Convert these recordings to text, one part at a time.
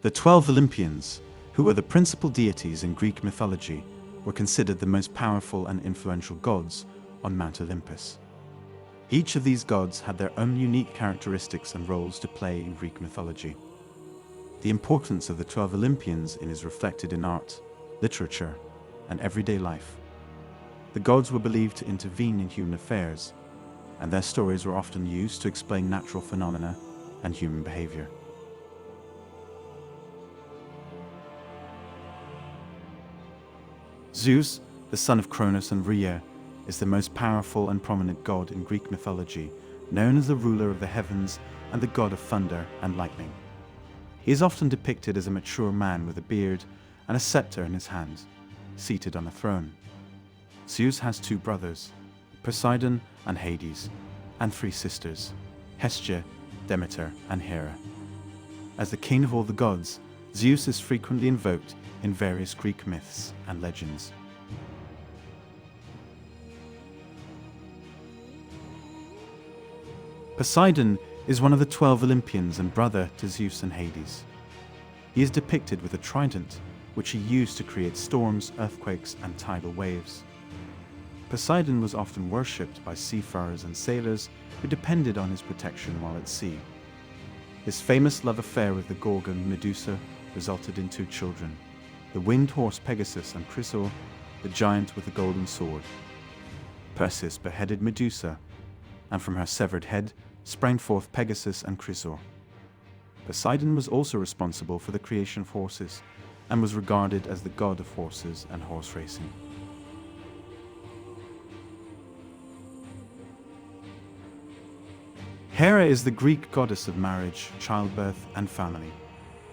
The 12 Olympians, who were the principal deities in Greek mythology, were considered the most powerful and influential gods on Mount Olympus. Each of these gods had their own unique characteristics and roles to play in Greek mythology. The importance of the 12 Olympians is reflected in art, literature, and everyday life. The gods were believed to intervene in human affairs, and their stories were often used to explain natural phenomena and human behavior. Zeus, the son of Cronus and Rhea, is the most powerful and prominent god in Greek mythology, known as the ruler of the heavens and the god of thunder and lightning. He is often depicted as a mature man with a beard and a scepter in his hand, seated on a throne. Zeus has two brothers, Poseidon and Hades, and three sisters, Hestia, Demeter, and Hera. As the king of all the gods, Zeus is frequently invoked in various Greek myths and legends. Poseidon is one of the 12 Olympians and brother to Zeus and Hades. He is depicted with a trident, which he used to create storms, earthquakes, and tidal waves. Poseidon was often worshipped by seafarers and sailors who depended on his protection while at sea. His famous love affair with the Gorgon Medusa resulted in two children, the winged horse Pegasus and Chrysaor, the giant with the golden sword. Perseus beheaded Medusa, and from her severed head sprang forth Pegasus and Chrysaor. Poseidon was also responsible for the creation of horses, and was regarded as the god of horses and horse racing. Hera is the Greek goddess of marriage, childbirth, and family.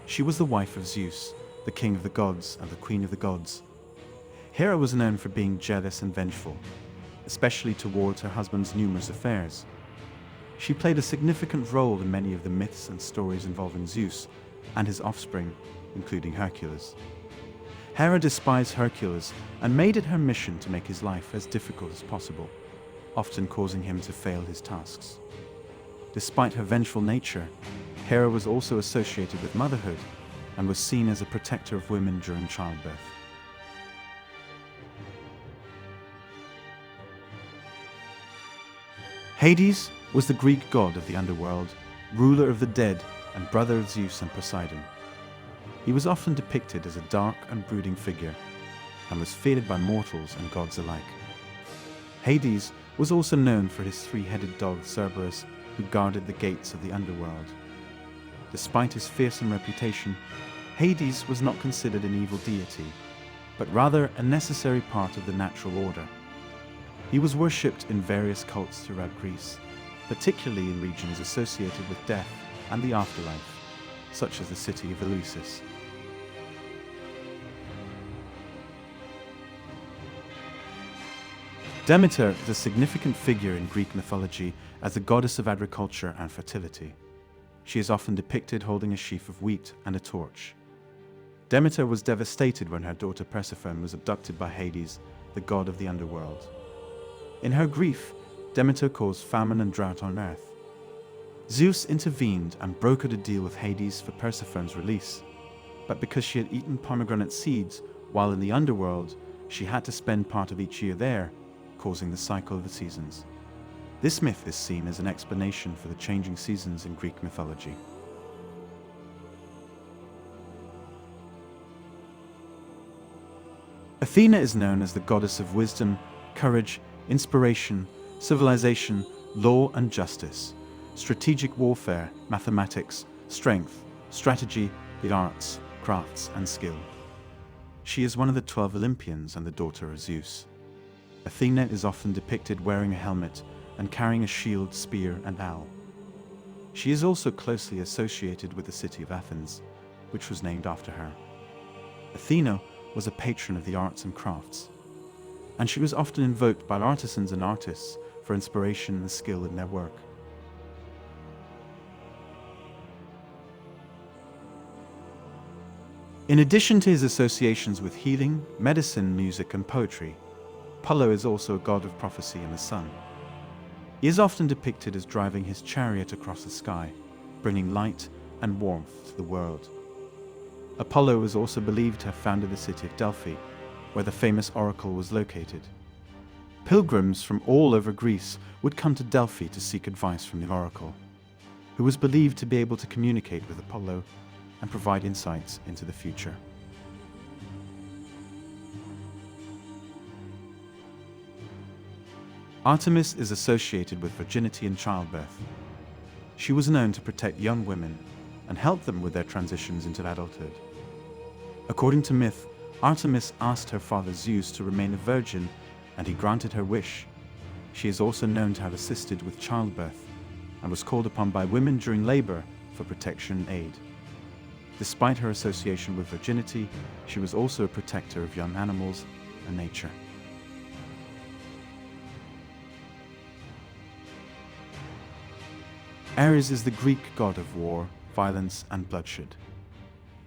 She was the wife of Zeus, the king of the gods and the queen of the gods. Hera was known for being jealous and vengeful, especially towards her husband's numerous affairs. She played a significant role in many of the myths and stories involving Zeus and his offspring, including Hercules. Hera despised Hercules and made it her mission to make his life as difficult as possible, often causing him to fail his tasks. Despite her vengeful nature, Hera was also associated with motherhood and was seen as a protector of women during childbirth. Hades was the Greek god of the underworld, ruler of the dead and brother of Zeus and Poseidon. He was often depicted as a dark and brooding figure, and was feared by mortals and gods alike. Hades was also known for his three-headed dog Cerberus, who guarded the gates of the underworld. Despite his fearsome reputation, Hades was not considered an evil deity, but rather a necessary part of the natural order. He was worshipped in various cults throughout Greece, particularly in regions associated with death and the afterlife, such as the city of Eleusis. Demeter is a significant figure in Greek mythology as the goddess of agriculture and fertility. She is often depicted holding a sheaf of wheat and a torch. Demeter was devastated when her daughter Persephone was abducted by Hades, the god of the underworld. In her grief, Demeter caused famine and drought on earth. Zeus intervened and brokered a deal with Hades for Persephone's release, but because she had eaten pomegranate seeds while in the underworld, she had to spend part of each year there, causing the cycle of the seasons. This myth is seen as an explanation for the changing seasons in Greek mythology. Athena is known as the goddess of wisdom, courage, inspiration, civilization, law and justice, strategic warfare, mathematics, strength, strategy, the arts, crafts, and skill. She is one of the 12 Olympians and the daughter of Zeus. Athena is often depicted wearing a helmet and carrying a shield, spear, and owl. She is also closely associated with the city of Athens, which was named after her. Athena was a patron of the arts and crafts, and she was often invoked by artisans and artists for inspiration and skill in their work. In addition to his associations with healing, medicine, music, and poetry, Apollo is also a god of prophecy and the sun. He is often depicted as driving his chariot across the sky, bringing light and warmth to the world. Apollo is also believed to have founded the city of Delphi, where the famous oracle was located. Pilgrims from all over Greece would come to Delphi to seek advice from the oracle, who was believed to be able to communicate with Apollo and provide insights into the future. Artemis is associated with virginity and childbirth. She was known to protect young women and help them with their transitions into adulthood. According to myth, Artemis asked her father Zeus to remain a virgin, and he granted her wish. She is also known to have assisted with childbirth and was called upon by women during labor for protection and aid. Despite her association with virginity, she was also a protector of young animals and nature. Ares is the Greek god of war, violence, and bloodshed.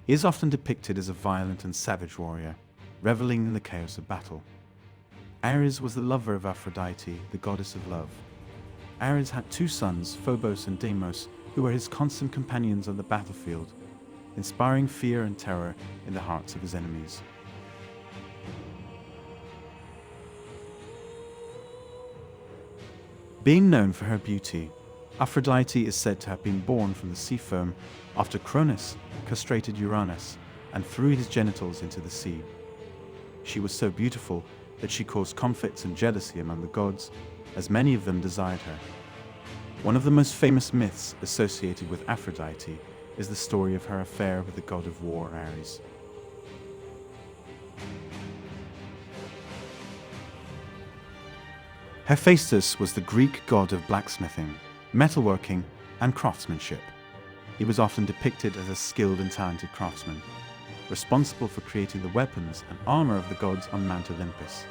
He is often depicted as a violent and savage warrior, reveling in the chaos of battle. Ares was the lover of Aphrodite, the goddess of love. Ares had two sons, Phobos and Deimos, who were his constant companions on the battlefield, inspiring fear and terror in the hearts of his enemies. Being known for her beauty, Aphrodite is said to have been born from the sea foam after Cronus castrated Uranus and threw his genitals into the sea. She was so beautiful that she caused conflicts and jealousy among the gods, as many of them desired her. One of the most famous myths associated with Aphrodite is the story of her affair with the god of war Ares. Hephaestus was the Greek god of blacksmithing, metalworking, and craftsmanship. He was often depicted as a skilled and talented craftsman, responsible for creating the weapons and armor of the gods on Mount Olympus.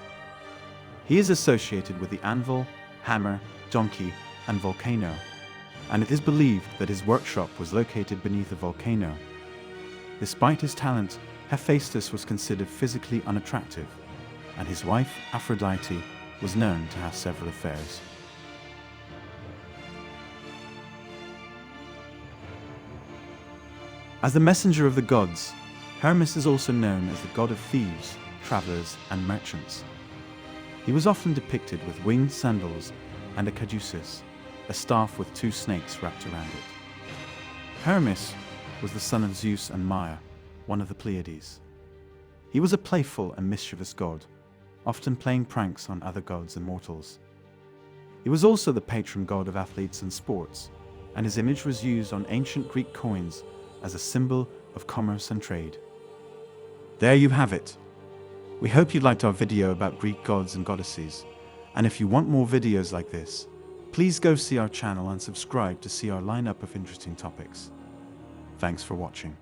He is associated with the anvil, hammer, donkey, and volcano, and it is believed that his workshop was located beneath a volcano. Despite his talent, Hephaestus was considered physically unattractive, and his wife, Aphrodite, was known to have several affairs. As the messenger of the gods, Hermes is also known as the god of thieves, travelers, and merchants. He was often depicted with winged sandals and a caduceus, a staff with two snakes wrapped around it. Hermes was the son of Zeus and Maia, one of the Pleiades. He was a playful and mischievous god, often playing pranks on other gods and mortals. He was also the patron god of athletes and sports, and his image was used on ancient Greek coins as a symbol of commerce and trade. There you have it. We hope you liked our video about Greek gods and goddesses, and if you want more videos like this, please go see our channel and subscribe to see our lineup of interesting topics. Thanks for watching.